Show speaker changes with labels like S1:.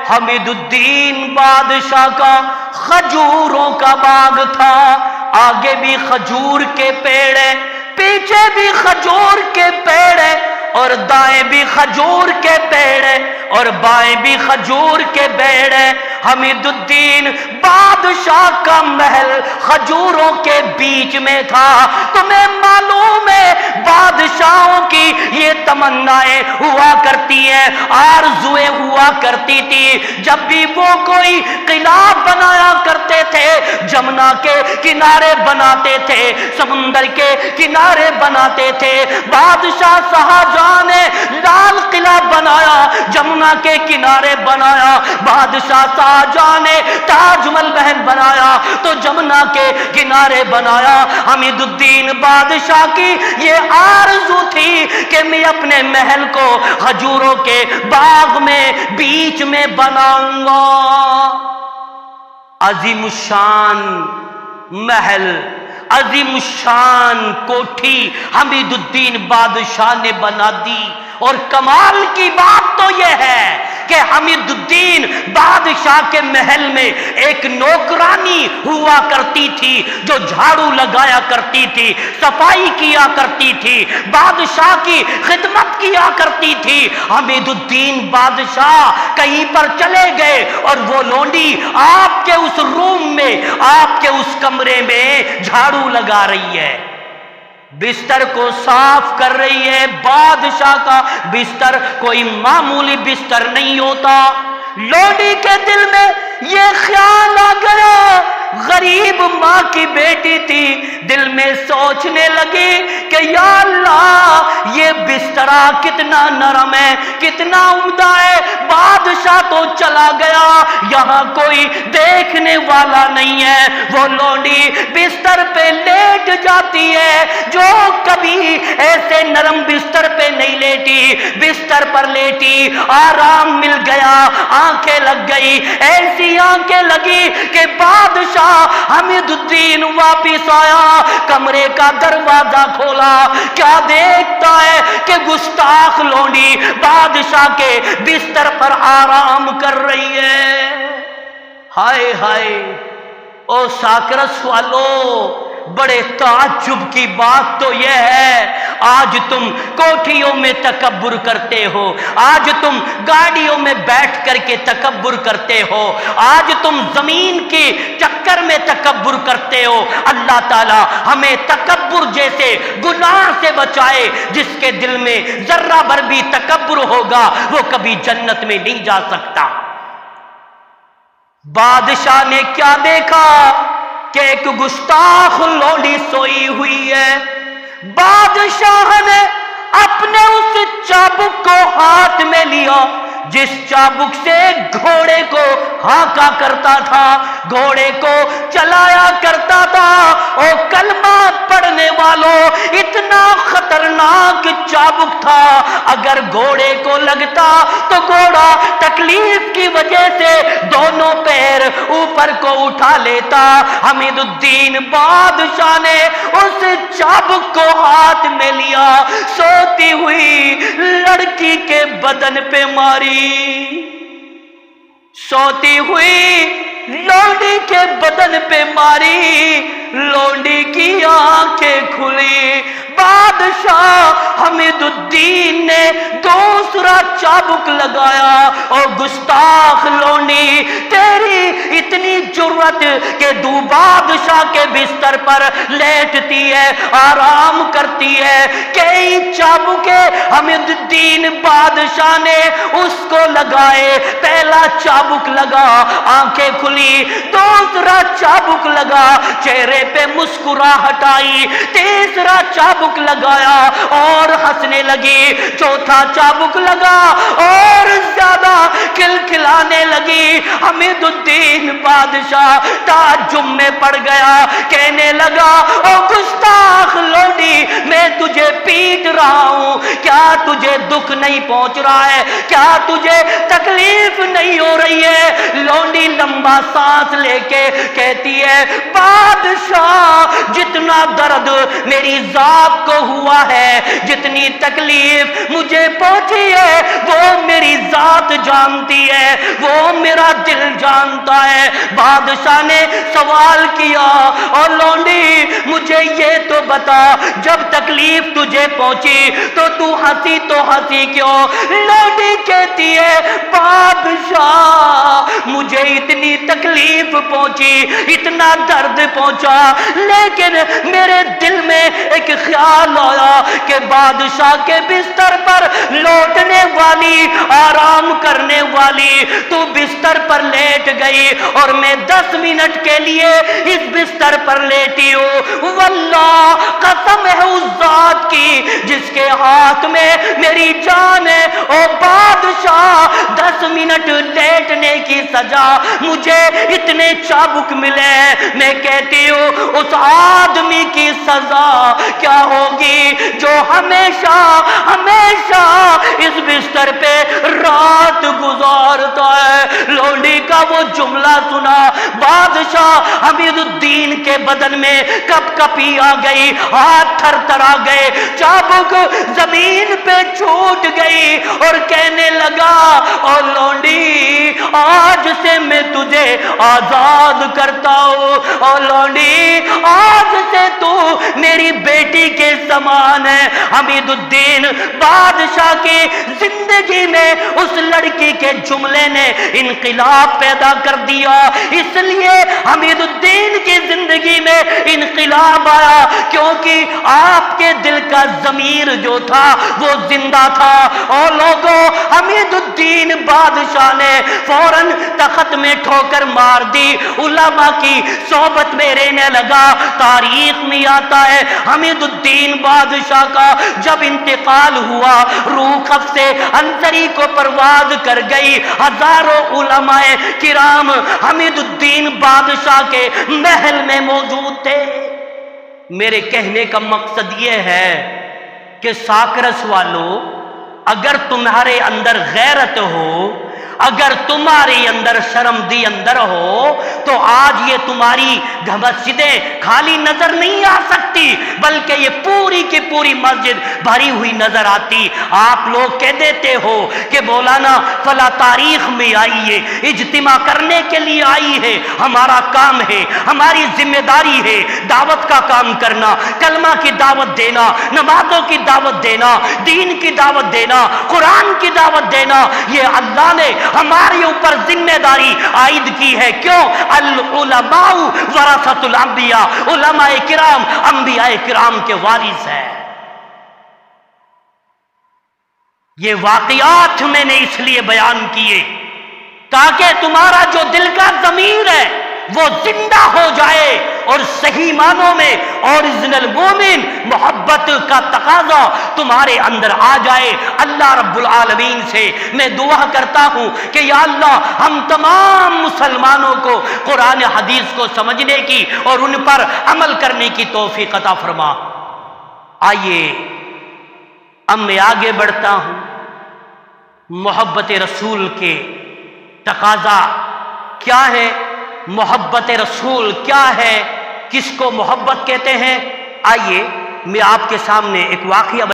S1: حمید الدین بادشاہ کا کھجوروں کا باغ تھا، آگے بھی کھجور کے پیڑ ہیں، پیچھے بھی کھجور کے پیڑ ہیں، اور دائیں بھی کھجور کے پیڑ ہیں، اور بائیں بھی کھجور کے پیڑ ہیں۔ حمید الدین بادشاہ کا محل کھجوروں کے بیچ میں تھا۔ تمہیں معلوم ہے بادشاہوں کی یہ تمنائیں ہوا کرتی ہیں، آرزویں ہوا کرتی تھی۔ جب بھی وہ کوئی قلعہ بنایا کرتے تھے، جمنا کے کنارے بناتے تھے، سمندر کے کنارے بناتے تھے۔ بادشاہ شاہجہاں نے لال قلعہ بنایا، جمنا کے کنارے بنایا۔ بادشاہ شاہجہاں نے تاج محل بنایا تو جمنا کے کنارے بنایا۔ حمید الدین بادشاہ کی یہ آرزو تھی کہ میں اپنے محل کو کھجوروں کے باغ میں بیچ میں بناؤں گا۔ عظیم الشان محل، عظیم الشان کوٹھی حمید الدین بادشاہ نے بنا دی۔ اور کمال کی بات تو یہ ہے کہ حمید الدین بادشاہ کے محل میں ایک نوکرانی ہوا کرتی تھی جو جھاڑو لگایا کرتی تھی، صفائی کیا کرتی تھی، بادشاہ کی خدمت کیا کرتی تھی۔ حمید الدین بادشاہ کہیں پر چلے گئے اور وہ لونڈی آپ کے اس روم میں، آپ کے اس کمرے میں جھاڑو لگا رہی ہے، بستر کو صاف کر رہی ہے۔ بادشاہ کا بستر کوئی معمولی بستر نہیں ہوتا۔ لوڈی کے دل میں یہ خیال آ گیا، غریب ماں کی بیٹی تھی، دل میں سوچنے لگی کہ یا اللہ یہ بسترا کتنا نرم ہے، کتنا عمدہ ہے۔ بادشاہ تو چلا گیا، یہاں کوئی دیکھنے والا نہیں ہے۔ وہ لونڈی بستر پہ لیٹ جاتی ہے جو کبھی ایسے نرم بستر پہ نہیں لیٹی، بستر پر لیٹی، آرام مل گیا، آنکھیں لگ گئی، ایسی آنکھیں لگی کہ بادشاہ حمید الدین واپس آیا، کمرے کا دروازہ کھولا، کیا دیکھتا ہے کہ گستاخ لونڈی بادشاہ کے بستر پر آرام کر رہی ہے۔ ہائے ہائے، او ساکرس والو، بڑے تعجب کی بات تو یہ ہے، آج تم کوٹھیوں میں تکبر کرتے ہو، آج تم گاڑیوں میں بیٹھ کر کے تکبر کرتے ہو، آج تم زمین کے چکر میں تکبر کرتے ہو۔ اللہ تعالی ہمیں تکبر جیسے گناہ سے بچائے۔ جس کے دل میں ذرہ بھر بھی تکبر ہوگا وہ کبھی جنت میں نہیں جا سکتا۔ بادشاہ نے کیا دیکھا کہ ایک گستاخ لونڈی سوئی ہوئی ہے۔ بادشاہ نے اپنے اس چابک کو ہاتھ میں لیا جس چابک سے گھوڑے کو ہانکا کرتا تھا، گھوڑے کو چلایا کرتا تھا۔ اور کلمہ پڑھنے والوں، اتنا خطرناک چابک تھا، اگر گھوڑے کو لگتا تو گھوڑا تکلیف کی وجہ سے دونوں پیر اوپر کو اٹھا لیتا۔ حمید الدین بادشاہ نے اس چابک کو ہاتھ میں لیا، سوتی ہوئی لڑکی کے بدن پہ ماری، سوتی ہوئی لونڈی کے بدن پہ ماری، لونڈی کی آنکھیں کھلی۔ بادشاہ حمید الدین نے دوسرا چابک لگایا، اور گستاخ لونڈی، تیری اتنی جرأت کہ تو بادشاہ کے بستر پر لیٹتی ہے، آرام کرتی ہے۔ کئی چابکے حمید الدین بادشاہ نے اس کو لگائے۔ پہلا چابک لگا، آنکھیں کھلی، دوسرا چابک لگا، چہرے پہ مسکراہٹ آئی، تیسرا چابک لگایا اور ہنسنے لگی، چوتھا چابک لگا اور زیادہ کھلکھلانے لگی۔ حمید الدین بادشاہ تعجب میں پڑ گیا، کہنے لگا او گستاخ لونڈی، میں تجھے پیٹ رہا ہوں، کیا تجھے دکھ نہیں پہنچ رہا ہے؟ کیا تجھے تکلیف نہیں ہو رہی ہے؟ لونڈی لمبا لمبا سانس لے کے کہتی ہے بادشاہ جتنا درد میری ذات کو ہوا ہے، جتنی تکلیف مجھے پہنچی ہے، وہ میری ذات جانتی ہے، وہ میرا دل جانتا ہے۔ بادشاہ نے سوال کیا اور لونڈی مجھے یہ تو بتا جب تکلیف تجھے پہنچی تو ہنسی کیوں؟ لونڈی کہتی ہے بادشاہ مجھے اتنی تکلیف پہنچی، اتنا درد پہنچا، لیکن میرے دل میں ایک خیال آیا کہ بادشاہ کے بستر پر لوٹنے والی، آرام کرنے والی تو بستر پر لیٹ گئی اور میں 10 منٹ کے لیے اس بستر پر لیٹی ہوں۔ واللہ قسم ہے اس ذات کی جس کے ہاتھ میں میری جان ہے، او بادشاہ 10 منٹ لیٹنے کی سزا مجھے اتنے چابک ملے، میں کہتی ہوں اس آدمی کی سزا کیا ہوگی جو ہمیشہ اس بستر پہ رات گزارتا ہے۔ لونڈی کا وہ جملہ سنا، بادشاہ حمید الدین کے بدن میں کپ کپی آ گئی، ہاتھ تھر تھر آ گئے، چابک زمین پہ چھوٹ گئی اور کہنے لگا اور لونڈی آج سے میں تجھے آزاد کرتا ہوں، اور لونڈی آج سے تو میری بیٹی کے سامان ہے۔ حمید الدین بادشاہ کی زندگی میں اس لڑکی کے جملے نے انقلاب پیدا کر دیا، اس لیے حمید الدین کی زندگی میں انقلاب آیا کیونکہ آپ کے دل کا ضمیر جو تھا وہ زندہ تھا۔ اور لوگوں حمید الدین بادشاہ نے فوراً تخت میں ٹھوکر مار دی، علماء کی صحبت میں رہنے لگا۔ تاریخ میں آتا ہے حمید الدین بادشاہ کا جب انتقال ہوا، روح قبض انصری کو پرواز کر گئی، ہزاروں علماء کرام حمید الدین بادشاہ کے محل میں موجود تھے۔ میرے کہنے کا مقصد یہ ہے کہ ساکرس والوں، اگر تمہارے اندر غیرت ہو، اگر تمہارے اندر شرم دی اندر ہو تو آج یہ تمہاری مسجدیں خالی نظر نہیں آ سکتی، بلکہ یہ پوری کی پوری مسجد بھری ہوئی نظر آتی۔ آپ لوگ کہہ دیتے ہو کہ مولانا فلاں تاریخ میں آئی ہے، اجتماع کرنے کے لیے آئی ہے، ہمارا کام ہے، ہماری ذمہ داری ہے دعوت کا کام کرنا، کلمہ کی دعوت دینا، نمازوں کی دعوت دینا، دین کی دعوت دینا، قرآن کی دعوت دینا، یہ اللہ نے ہمارے اوپر ذمہ داری عائد کی ہے۔ کیوں؟ العلماء ورثۃ الانبیاء، علماء کرام انبیاء کرام کے وارث ہیں۔ یہ واقعات میں نے اس لیے بیان کیے تاکہ تمہارا جو دل کا ضمیر ہے وہ زندہ ہو جائے اور صحیح معنوں میں اوریجنل مومن محبت کا تقاضا تمہارے اندر آ جائے۔ اللہ رب العالمین سے میں دعا کرتا ہوں کہ یا اللہ ہم تمام مسلمانوں کو قرآن حدیث کو سمجھنے کی اور ان پر عمل کرنے کی توفیق عطا فرما۔ آئیے اب میں آگے بڑھتا ہوں۔ محبت رسول کے تقاضا کیا ہے؟ محبت رسول کیا ہے؟ کس کو محبت کہتے ہیں؟ آئیے میں آپ کے سامنے ایک واقعہ